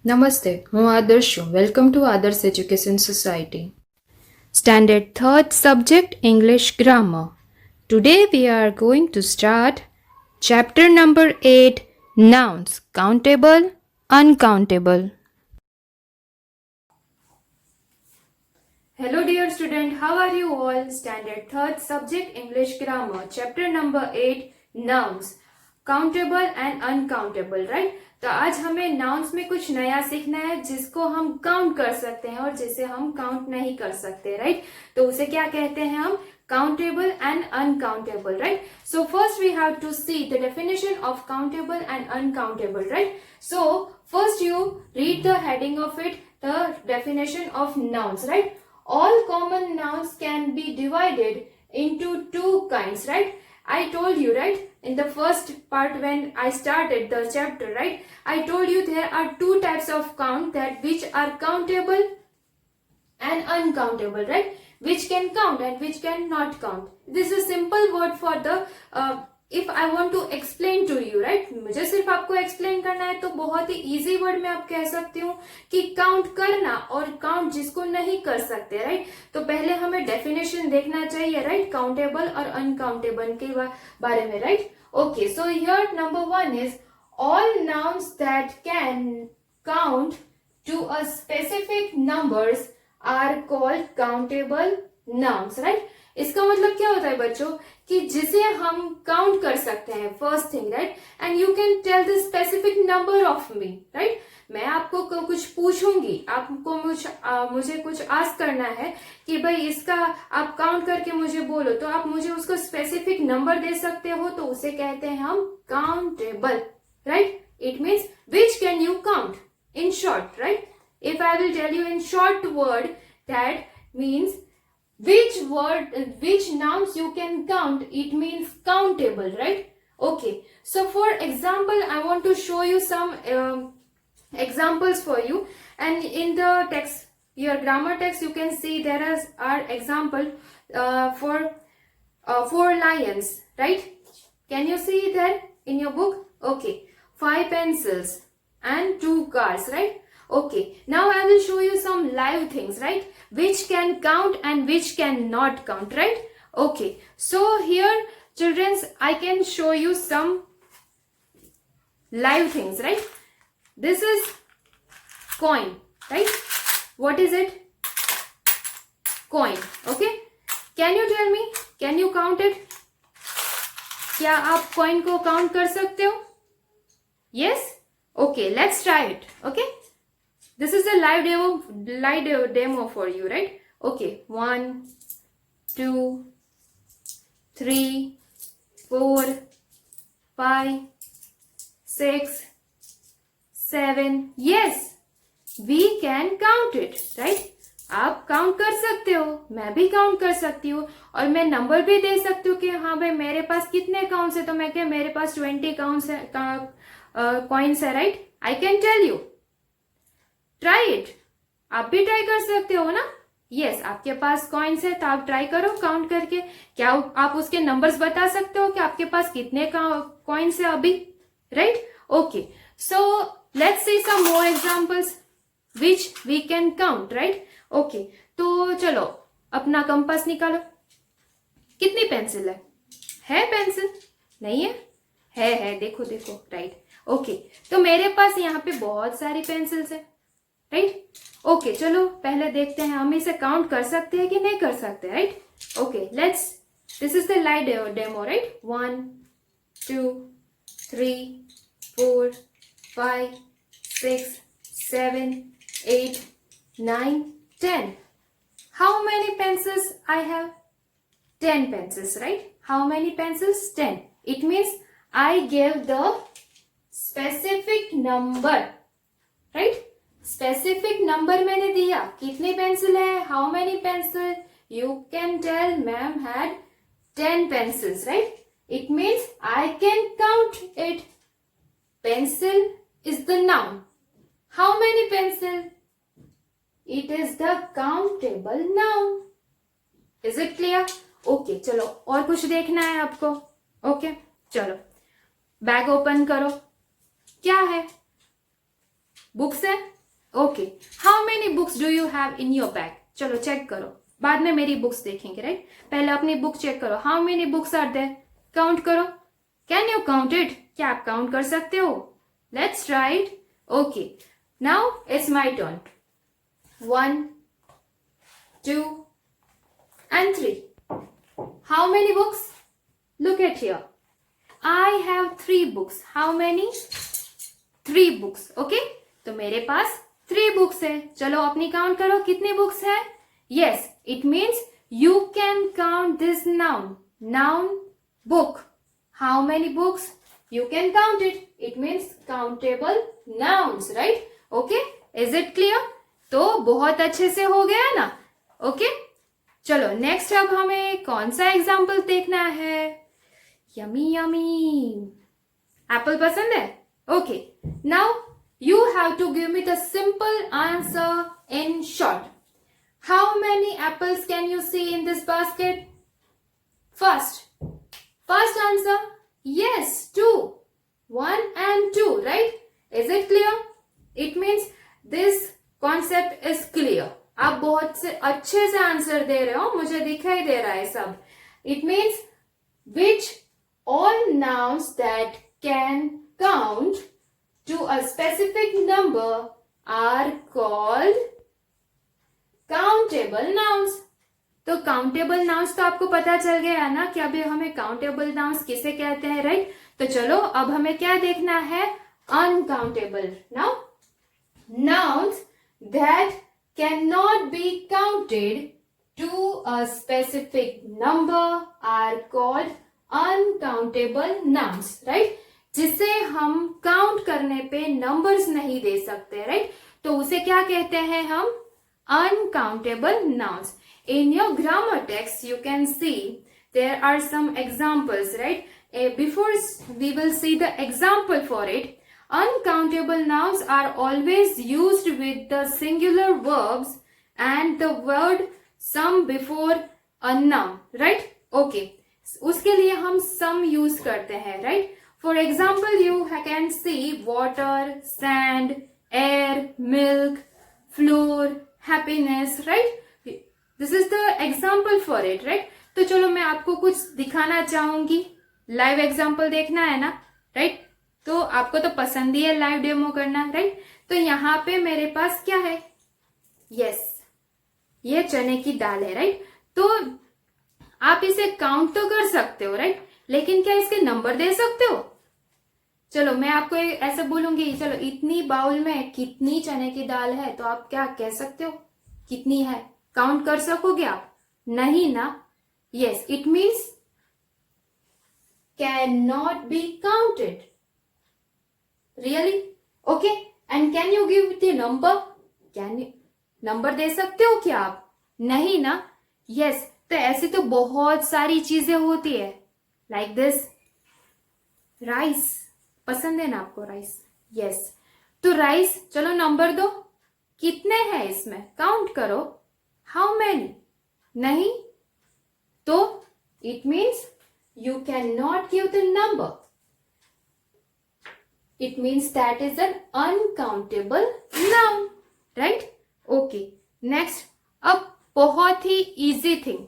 નમસ્તે, હું આદર્શ છું. વેલકમ ટુ આદર્શ education society. Standard third subject English grammar. Today we are going to start chapter number 8 Nouns Countable, Uncountable. Hello dear student, how are you all? Standard third subject English grammar chapter number 8 Nouns Countable and Uncountable, right? तो आज हमें nouns में कुछ नया सीखना है जिसको हम काउंट कर सकते हैं और जिसे हम काउंट नहीं कर सकते, राइट? तो उसे क्या कहते हैं हम? Countable and uncountable, right? So first we have to see the definition of countable and uncountable, right? So first you read the heading of it, the definition of nouns, right? All common nouns can be divided into two kinds, right? I told you, right, in the first part when I started the chapter, right, I told you there are two types of count, that which are countable and uncountable, right? Which can count and which cannot count. This is a simple word for the if I want to explain to you, right? मुझे सिर्फ आपको explain करना है, तो बहुत ही easy word में आप कह सकती हूँ कि count करना और count जिसको नहीं कर सकते, right? तो पहले हमें definition देखना चाहिए, right? Countable और uncountable के बारे में, right? Okay, so here number 1 is all nouns that can count to a specific numbers are called countable nouns, right? इसका मतलब क्या होता है बच्चों कि जिसे हम काउंट कर सकते हैं, first thing, right? And you can tell the specific number of me, right? मैं आपको कुछ पूछूंगी, आपको मुझे कुछ आस्क करना है कि भाई इसका आप काउंट करके मुझे बोलो, तो आप मुझे उसको स्पेसिफिक नंबर दे सकते हो, तो उसे कहते हैं हम countable, right? It means which can you count in short, right? If I will tell you in short word, that means which nouns you can count, it means countable, right? Okay, so for example I want to show you some examples for you, and in the text, your grammar text, you can see there are example for 4 lions, right? Can you see there in your book? Okay, 5 pencils and 2 cars, right? Okay, now I will show you some live things, right? Which can count and which cannot count, right? Okay, so here children, I can show you some live things, right? This is coin, right? What is it? Coin, okay? Can you tell me, can you count it? क्या आप coin को count कर सकते हो? Yes? Okay, let's try it, okay? This is a live demo for you, right? Okay, 1, 2, 3, 4, 5, 6, 7. Yes, we can count it, right? आप count कर सकते हो, मैं भी काउंट कर सकती हूँ, और मैं नंबर भी दे सकती हूँ कि हाँ भाई मेरे पास कितने काउंट्स है, तो मैं क्या मेरे पास 20 काउंट्स है, कॉइन्स है, right? I can tell you, try it. आप भी ट्राई कर सकते हो ना? यस, आपके पास कॉइन्स है तो आप ट्राई करो काउंट करके. क्या आप उसके नंबर्स बता सकते हो कि आपके पास कितने कॉइन्स है अभी, right? Okay, so let's see some more examples which we can count, right? Okay, तो चलो अपना कंपास निकालो. कितनी पेंसिल है पेंसिल? नहीं है? है, देखो देखो, राइट? ओके, तो मेरे पास यहाँ पे बहुत सारी पेंसिल्स है, राइट? ओके, चलो पहले देखते हैं हम इसे काउंट कर सकते हैं कि नहीं कर सकते, right? Okay, let's, this is the live demo, right? 1, 2, 3, 4, 5, 6, 7, 8, 9, 10. How many pencils I have? 10 pencils, right? How many pencils? 10. It means I gave the specific number, right? Specific number मैंने दिया. कितनी पेंसिल है? How many pencil? You can tell ma'am had 10 pencils, right? It means I can count it. Pencil is the noun. How many pencil? It is the countable noun. Is it clear? Okay, चलो और कुछ देखना है आपको. Okay, चलो bag open करो. क्या है? बुक्स है? Okay, how many books do you have in your bag? चलो चेक करो, बाद में मेरी बुक्स देखेंगे, राइट? पहले अपनी बुक चेक करो, how many books are there? Count करो, कैन यू काउंट इट? क्या आप काउंट कर सकते हो? Let's try it. Okay, now it's my turn. 1, 2 and 3. How many books? Look at here. I have 3 books. How many? 3 books. Okay? तो मेरे पास 3 books है. चलो अपनी काउंट करो, कितनी बुक्स है? Yes, it means you can count this noun. Noun, book. How many books? You can count it. It means countable nouns, right? Okay? Is it clear? तो बहुत अच्छे से हो गया ना? Okay? चलो नेक्स्ट अब हमें कौन सा एग्जाम्पल देखना है? यमी यमी, एप्पल पसंद है? Okay, now you have to give me the simple answer in short. How many apples can you see in this basket? First answer, yes, 2. 1 and 2, right? Is it clear? It means this concept is clear. आप बहुत से अच्छे से answer दे रहे हो, मुझे दिखाई दे रहा है सब. It means which all nouns that can count to a specific number are called countable nouns. तो काउंटेबल नाउन्स तो आपको पता चल गया ना कि अभी हमें काउंटेबल नाउन्स किसे कहते हैं, राइट? तो चलो अब हमें क्या देखना है? Uncountable nouns that cannot be counted to a specific number are called uncountable nouns, right? जिसे हम काउंट करने पे नंबर्स नहीं दे सकते, राइट? तो उसे क्या कहते हैं हम? uncountable nouns. In your grammar text you can see there are some examples, right? Before we will see the example for it, uncountable nouns are always used with the singular verbs and the word some before a noun, right? Okay, उसके लिए हम some use करते हैं, right? For example, you can see water, sand, air, milk, floor, happiness, right? This is the example for it, right? तो चलो मैं आपको कुछ दिखाना चाहूंगी. लाइव एग्जाम्पल देखना है ना, राइट? तो आपको तो पसंद ही है लाइव डेमो करना, राइट? तो यहाँ पे मेरे पास क्या है? यस, ये चने की दाल है, राइट? तो आप इसे काउंट तो कर सकते हो, राइट? लेकिन क्या इसके नंबर दे सकते हो? चलो मैं आपको ऐसे बोलूंगी, चलो इतनी बाउल में कितनी चने की दाल है, तो आप क्या कह सकते हो? कितनी है? काउंट कर सकोगे आप? नहीं ना. Yes, it means can not be counted. Really? Okay, and can you give the number? Can you number दे सकते हो क्या आप? नहीं ना. यस, तो ऐसी तो बहुत सारी चीजें होती है, लाइक दिस. राइस पसंद है ना आपको? Rice, yes. तो राइस, चलो नंबर दो, कितने हैं इसमें? काउंट करो. How many? नहीं. तो it means you cannot give the number. It means that is an uncountable noun, right? Okay, next, अब बहुत ही easy thing.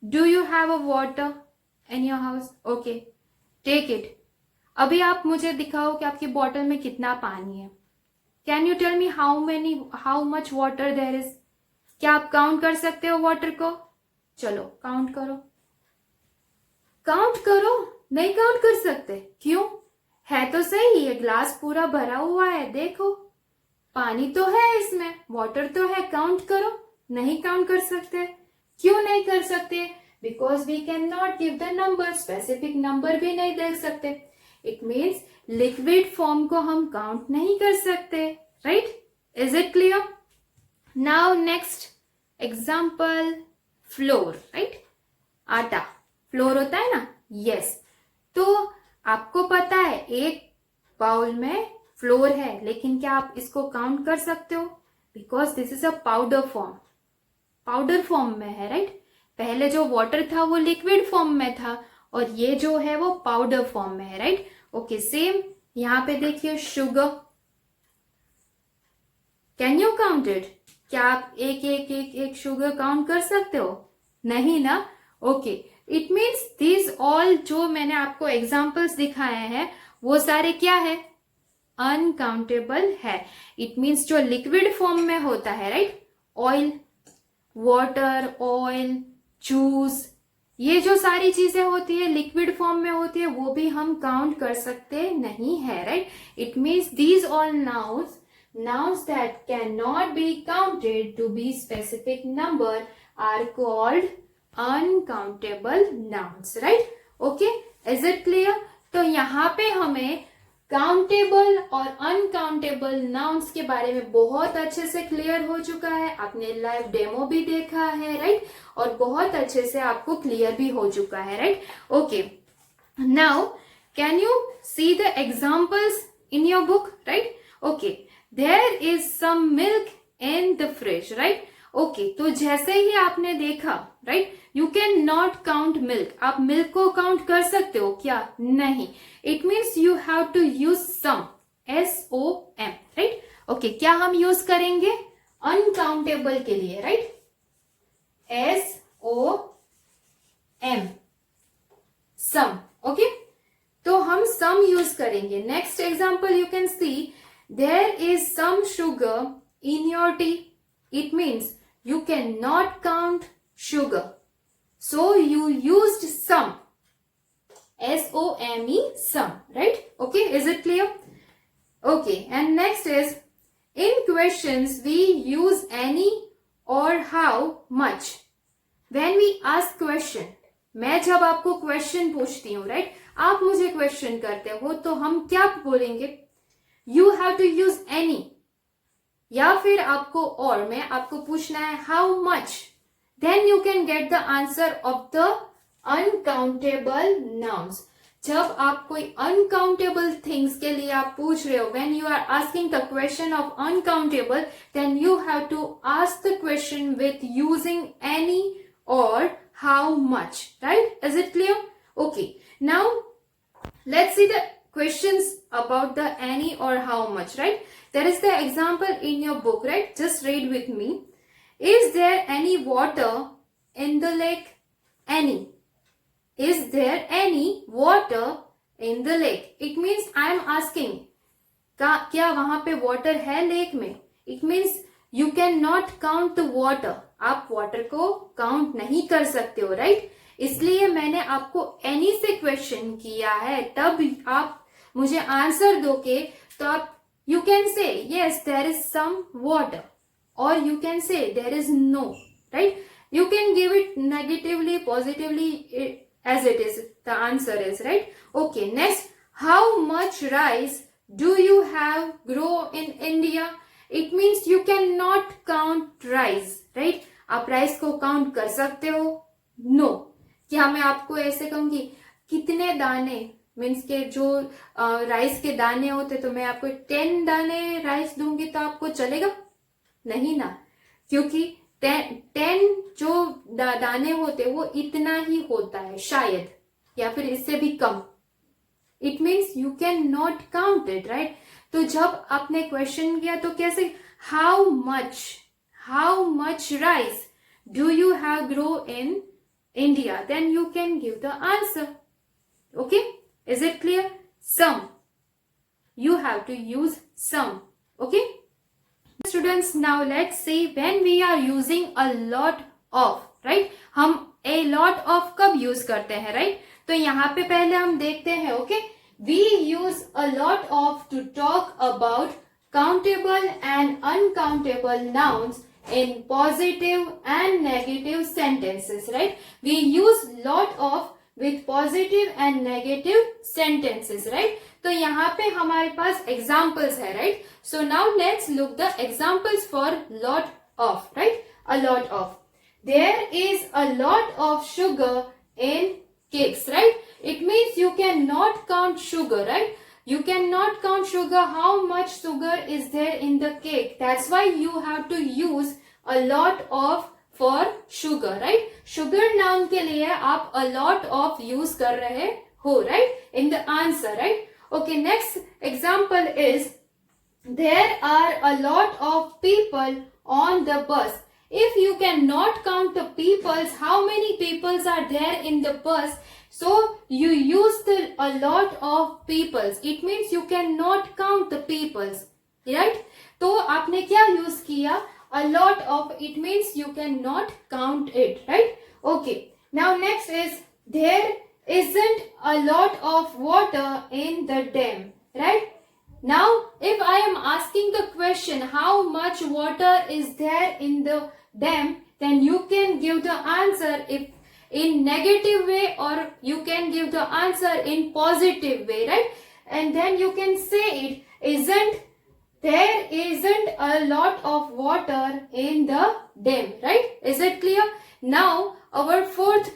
Do you have a water in your house? Okay, take it. अभी आप मुझे दिखाओ कि आपकी बॉटल में कितना पानी है. Can you tell me how much water there is? क्या आप काउंट कर सकते हो वाटर को? चलो काउंट करो. काउंट करो. नहीं काउंट कर सकते? क्यों? है तो सही, ये ग्लास पूरा भरा हुआ है, देखो पानी तो है इसमें, वाटर तो है. काउंट करो. नहीं काउंट कर सकते. क्यों नहीं कर सकते? Because we can not give the number. Specific number भी नहीं देख सकते. इट मीन्स लिक्विड फॉर्म को हम काउंट नहीं कर सकते, right? Is it clear? Now next example, floor, right? आटा फ्लोर होता है ना. यस. तो आपको पता है एक बाउल में फ्लोर है, लेकिन क्या आप इसको काउंट कर सकते हो? Because this is a powder form. Powder form में है, राइट? पहले जो वाटर था वो लिक्विड फॉर्म में था, और ये जो है वो पाउडर फॉर्म में है, राइट? ओके, सेम यहाँ पे देखिए sugar. Can you count it? क्या आप एक एक एक एक शुगर काउंट कर सकते हो? नहीं ना. Okay, it means this all जो मैंने आपको एग्जाम्पल्स दिखाए हैं वो सारे क्या है? अनकाउंटेबल है. इट मीन्स जो लिक्विड फॉर्म में होता है, right? Oil, water, oil, juice, ये जो सारी चीजें होती है लिक्विड फॉर्म में होती है, वो भी हम काउंट कर सकते नहीं है, right? It means these all nouns that cannot be counted to be specific number are called uncountable nouns, right? Okay, is it clear? तो यहाँ पे हमें काउंटेबल और अनकाउंटेबल नाउन्स के बारे में बहुत अच्छे से क्लियर हो चुका है. आपने लाइव डेमो भी देखा है, राइट? और बहुत अच्छे से आपको क्लियर भी हो चुका है, right? Okay, now can you see the examples in your book, right? Okay, there is some milk in the fridge, right? Okay, तो जैसे ही आपने देखा, right, you can not count milk. आप मिल्क को काउंट कर सकते हो क्या? नहीं. It means you have to use some, SOM, right? Okay, क्या हम यूज करेंगे अनकाउंटेबल के लिए, राइट? SOM, सम. ओके, तो हम सम यूज करेंगे. Next example you can see, there is some sugar in your tea. It means you cannot count sugar, so you used some, SOME, some, right? Okay, is it clear? Okay, and next is, in questions we use any or how much. When we ask question, मैं जब आपको question पूछती हूँ, right, आप मुझे question करते हो, तो हम क्या बोलेंगे? You have to use any, या फिर आपको और में आपको पूछना है how much, then you can get the answer of the uncountable nouns. जब आप कोई अनकाउंटेबल थिंग्स के लिए आप पूछ रहे हो, when you are asking the question of uncountable, then you have to ask the question with using any or how much, right? Is it clear? Okay, now let's see the questions about the any or how much, right? There is the example in your book, right? Just read with me. Is there any water in the lake? Any. Is there any water in the lake? It means I am asking, क्या वहां पे water है lake में? It means you cannot count the water. आप water को count नहीं कर सकते हो, right? इसलिए मैंने आपको any से question किया है, तब आप मुझे आंसर दोगे, तो आप you can say yes there is some water, और you can say there is no, right? You can give it negatively, positively, as it is the answer is, right? Okay, next, how much rice do you have grow in India? It means you can not count rice, right? आप rice को count कर सकते हो? No. क्या मैं आपको ऐसे कहूंगी कितने दाने, मीन्स के जो राइस के दाने होते, तो मैं आपको 10 दाने राइस दूंगी तो आपको चलेगा? नहीं ना, क्योंकि 10 जो दाने होते वो इतना ही होता है शायद, या फिर इससे भी कम. It means you can not count it, right? तो जब आपने क्वेश्चन किया तो कैसे, how much rice do you have grow in India, then you can give the answer. Okay, is it clear? Some, you have to use some. Okay, students, now let's see when we are using a lot of, right? हम a lot of कब use करते हैं, right? तो यहाँ पे पहले हम देखते हैं. okay, we use a lot of to talk about countable and uncountable nouns in positive and negative sentences, right? We use lot of with positive and negative sentences, right? तो यहाँ पे हमारे पास examples है, right? So now let's look the examples for lot of, right? A lot of. There is a lot of sugar in cakes, right? It means you cannot count sugar, right? You cannot count sugar, how much sugar is there in the cake. That's why you have to use a lot of for sugar, right? Sugar noun के लिए आप a lot of use कर रहे हो, right? In the answer, right? Okay, next example is there are a lot of people on the bus. If you cannot count the peoples, how many peoples are there in the bus, so you use the a lot of peoples. It means you cannot count the peoples, right? तो आपने क्या use किया? A lot of, it means you cannot count it, right? Okay. Now next is, there isn't a lot of water in the dam, right? Now, if I am asking the question, how much water is there in the dam, then you can give the answer if in negative way, or you can give the answer in positive way, right? And then you can say it, there isn't a lot of water in the dam, right? Is it clear? Now, our fourth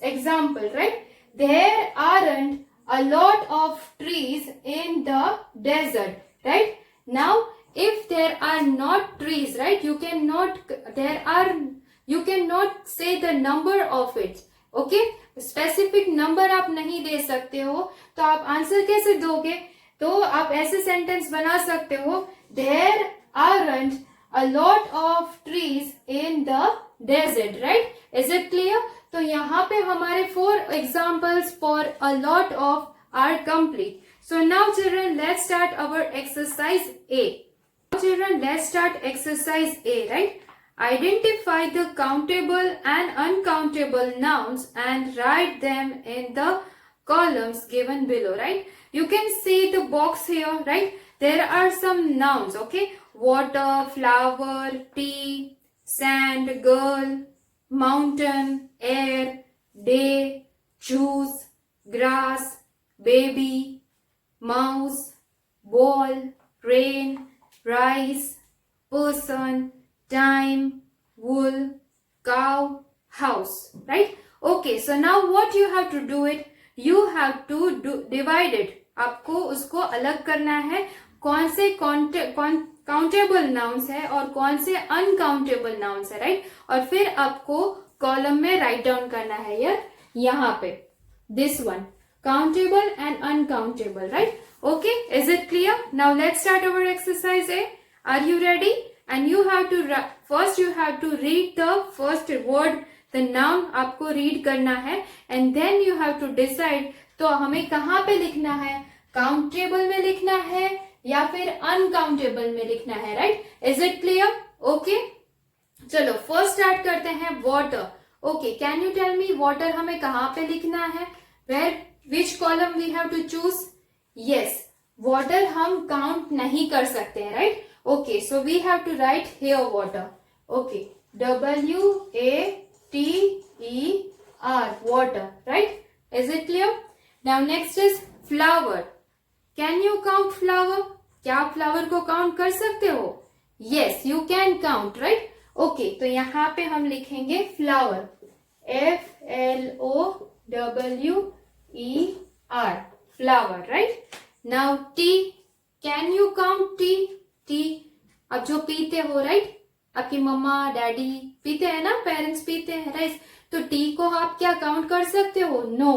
example, right? There aren't a lot of trees in the desert, right? Now, if there are not trees, right, you cannot say the number of it, okay? Specific number आप नहीं दे सकते हो, तो आप answer कैसे दोगे? तो आप ऐसे सेंटेंस बना सकते हो, there aren't a lot of trees in the desert, right? Is it clear? तो यहाँ पे हमारे 4 examples for a lot of are complete. So now children, let's start our exercise A. Now children, let's start exercise A, right? Identify the countable and uncountable nouns and write them in the columns given below, right? You can see the box here, right? There are some nouns, okay? Water, flower, tea, sand, girl, mountain, air, day, juice, grass, baby, mouse, ball, rain, rice, person, time, wool, cow, house, right? Okay, so now what you have to do it? You have to divide it. आपको उसको अलग करना है, कौन से countable nouns है और कौन से अनकाउंटेबल नाउन्स है, राइट? और फिर आपको कॉलम में राइट डाउन करना है यार, यहाँ पे this one, countable and uncountable, right? Okay, is it clear? Now let's start our exercise A. Are you ready? And you have to first you have to read the first word, the noun आपको read करना है, and then you have to decide तो हमें कहाँ पे लिखना है, countable में लिखना है या फिर uncountable में लिखना है, right? Is it clear? Okay, चलो first start करते हैं water. Okay, can you tell me water हमें कहाँ पे लिखना है? Where, which column we have to choose? Yes, water हम count नहीं कर सकते हैं, right? Okay, so we have to write here water. Okay, W-A-T-E-R, water, right? Is it clear? Now next is flower. Can you count flower? क्या आप flower को count कर सकते हो? Yes, you can count, right? Okay, तो यहाँ पे हम लिखेंगे flower. F-L-O-W-E-R, flower, right? Now tea. Can you count tea? T, अब जो पीते हो, राइट? आपकी मम्मा डैडी पीते हैं ना, पेरेंट्स पीते हैं, राइट? तो टी को आप क्या काउंट कर सकते हो? No,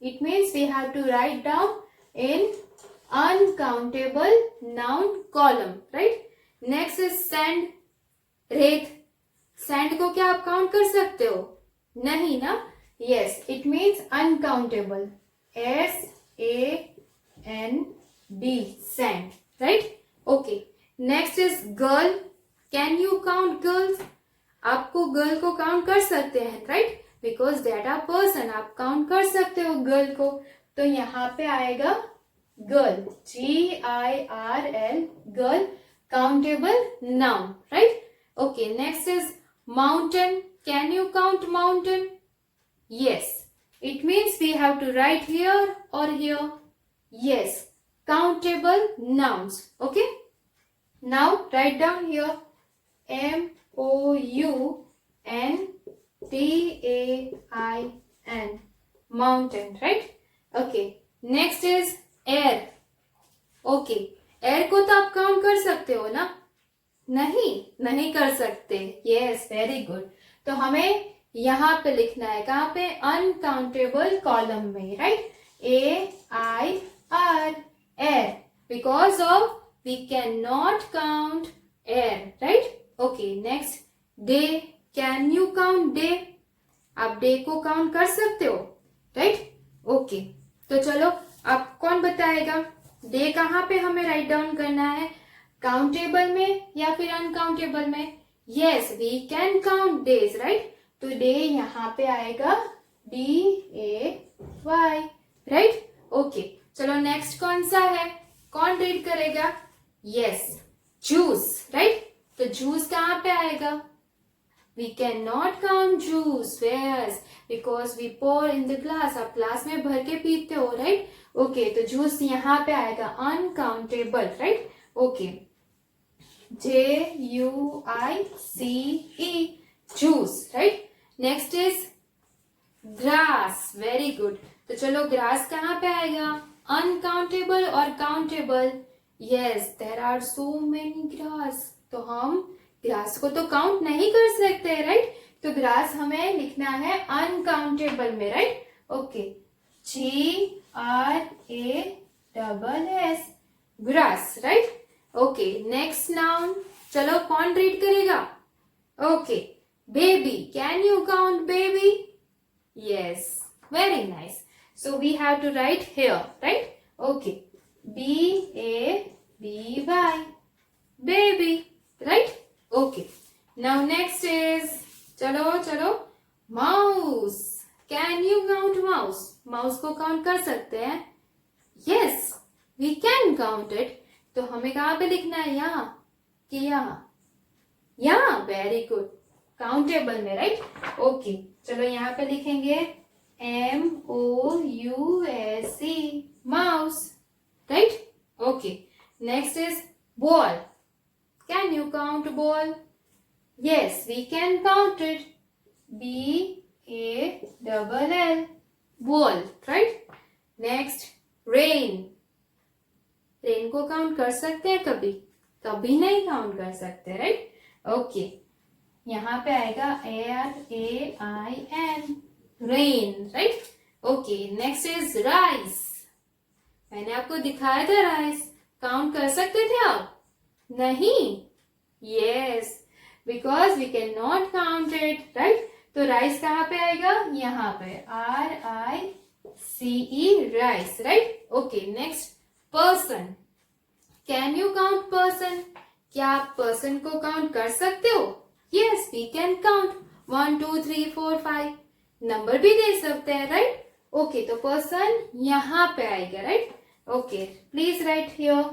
it means we have to write down in uncountable noun column, right? Next is sand, रेत. सैंड को क्या आप काउंट कर सकते हो? नहीं ना. Yes, it means uncountable. S-A-N-D, sand, right? Okay, next is girl. Can you count girls? आपको गर्ल को काउंट कर सकते हैं, right? Because that are person, आप काउंट कर सकते हो गर्ल को. तो यहाँ पे आएगा girl, G-I-R-L, girl, countable noun, right? Okay, next is mountain. Can you count mountain? Yes, it means we have to write here or here. Yes, countable nouns. Okay, now write down here M-O-U-N-T-A-I-N, mountain, right? Okay, next is air. Okay, air को तो आप count कर सकते हो ना? नहीं कर सकते. Yes, very good. तो हमें यहाँ पे लिखना है, कहाँ पे? अनकाउंटेबल कॉलम में, right? A-I-R, air, because of we cannot count air, right? Okay, next, day. Can you count day? आप डे को काउंट कर सकते हो, राइट? ओके, तो चलो अब कौन बताएगा डे कहाँ पे हमें राइट डाउन करना है, काउंटेबल में या फिर अनकाउंटेबल में? Yes, we can count days, right? तो डे यहाँ पे आएगा DAY, राइट? ओके, चलो नेक्स्ट कौन सा है, कौन रीड करेगा? Yes, juice, right? तो जूस कहाँ पे आएगा? We cannot count juice. Whereas because we pour in the glass. आप ग्लास में भर के पीते हो, राइट? ओके, तो जूस यहाँ पे आएगा uncountable, right? Okay, JUICE, juice, right? Next is grass. Very good. तो चलो ग्रास कहाँ पे आएगा, अनकाउंटेबल और countable? Yes, there are so many grass. तो हम ग्रास को तो काउंट नहीं कर सकते, राइट? तो ग्रास हमें लिखना है अनकाउंटेबल में, right? Okay, GRASS, grass, right? Okay, next noun. चलो कौन रीड करेगा? Okay, baby. Can you count baby? Yes, very nice. So we have to write here, right? Okay, BABY, baby, right? Okay, now next is, चलो mouse. Can you count mouse? Mouse को count कर सकते हैं? Yes, we can count it. तो हमें कहाँ पे लिखना है, यहाँ कि यहाँ? वेरी गुड, काउंटेबल में, राइट? ओके, चलो यहाँ पे लिखेंगे MOUSE, mouse, right? Okay, next is ball. Can you count ball? Yes, we can count it. BALL, ball, right? Next, rain. Rain को काउंट कर सकते हैं कभी? कभी नहीं काउंट कर सकते, राइट? ओके, यहाँ पे आएगा RAIN, rain, right? Okay, next is rice. मैंने आपको दिखाया था राइस, काउंट कर सकते थे आप? नहीं. Yes, because we can not count it, right? तो राइस कहाँ पे आएगा, यहाँ पे RICE, rice, right? Okay, next, person. Can you count person? क्या आप पर्सन को काउंट कर सकते हो? Yes, we can count 1 2 3 4 5, number भी दे सकते हैं, राइट? ओके, तो पर्सन यहाँ पे आएगा, right? Okay, please right here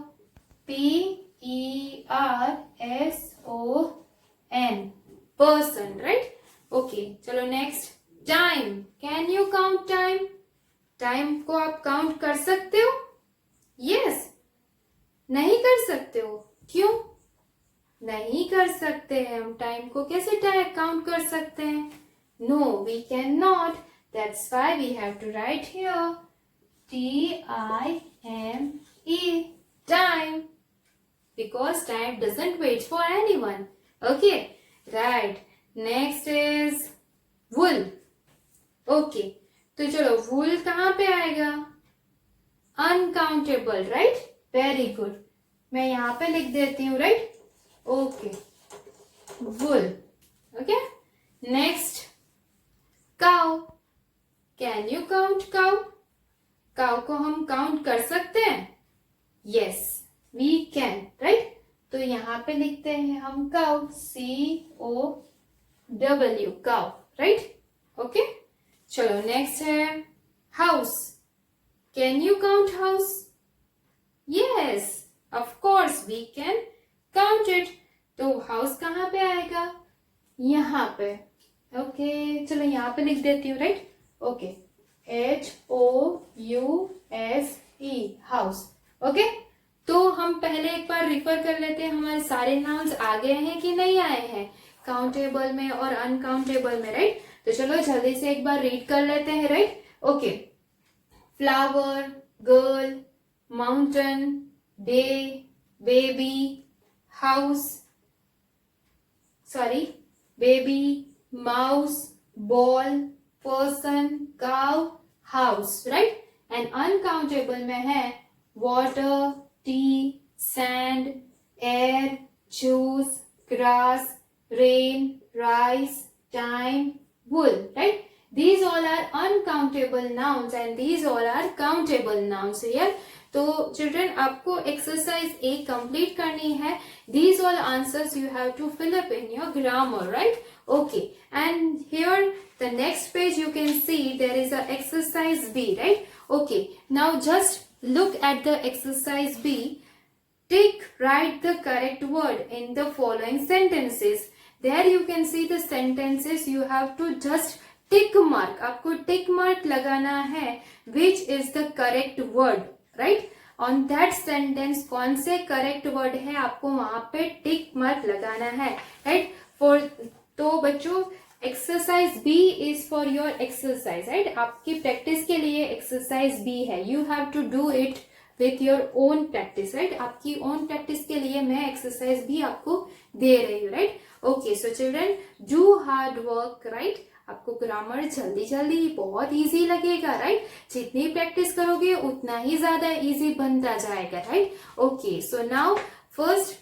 PERSON, person, right? Okay, चलो next, time. Can you count time? Time को आप काउंट कर सकते हो? यस, नहीं कर सकते हो. क्यों नहीं कर सकते हैं? हम टाइम को कैसे काउंट कर सकते हैं? No, we can not. That's why we have to write here TIME, time. Because time doesn't wait for anyone. Okay, right. Next is wool. Okay, तो चलो wool कहाँ पे आएगा? Uncountable, right? Very good. मैं यहाँ पे लिख देती हूँ, right? Okay, wool. Okay. Next, cow. Can you count cow? Cow को हम काउंट कर सकते हैं? Yes, we can, right? तो यहाँ पे लिखते हैं हम cow, COW, cow, right? Okay? चलो नेक्स्ट है house. Can you count house? Yes, of course we can count it. तो house कहाँ पे आएगा? यहाँ पे. ओके, चलो यहाँ पे लिख देती हूँ, right? Okay, HOUSE, house. Okay, तो हम पहले एक बार रिफर कर लेते हैं हमारे सारे नाउन्स आ गए हैं कि नहीं आए हैं काउंटेबल में और अनकाउंटेबल में, राइट? तो चलो जल्दी से एक बार रीड कर लेते हैं, right? Okay, flower, girl, mountain, day, baby, house, sorry, baby, mouse, ball, person, cow, house, right? And uncountable में है water, T, sand, air, juice, grass, rain, rice, time, wool, right? These all are uncountable nouns and these all are countable nouns here. तो children आपको exercise ए complete करनी है. These all answers you have to fill up in your grammar, right? Okay, and here the next page you can see there is a exercise B, right? Okay, now just look at the exercise B. Tick, write the correct word in the following sentences. There you can see the sentences. You have to just tick mark. आपको tick mark लगाना है which is the correct word, right? On that sentence कौन से correct word है आपको वहां पे tick mark लगाना है, right? For तो बच्चों exercise B is for your exercise, right? आपकी प्रैक्टिस के लिए एक्सरसाइज बी है. You have to do it with your own practice, right? आपकी ओन प्रैक्टिस के लिए मैं एक्सरसाइज भी आपको दे रही हूँ, right? Okay, so children do hard work, right? आपको ग्रामर जल्दी जल्दी बहुत इजी लगेगा, राइट? जितनी प्रैक्टिस करोगे उतना ही ज्यादा इजी बनता जाएगा, right? Okay, so now first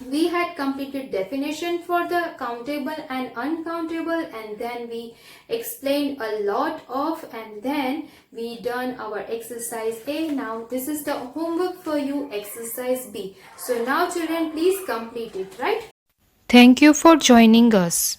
we had completed definition for the countable and uncountable, and then we explained a lot of, and then we done our exercise A. Now this is the homework for you, exercise B. So now children, please complete it, right? Thank you for joining us.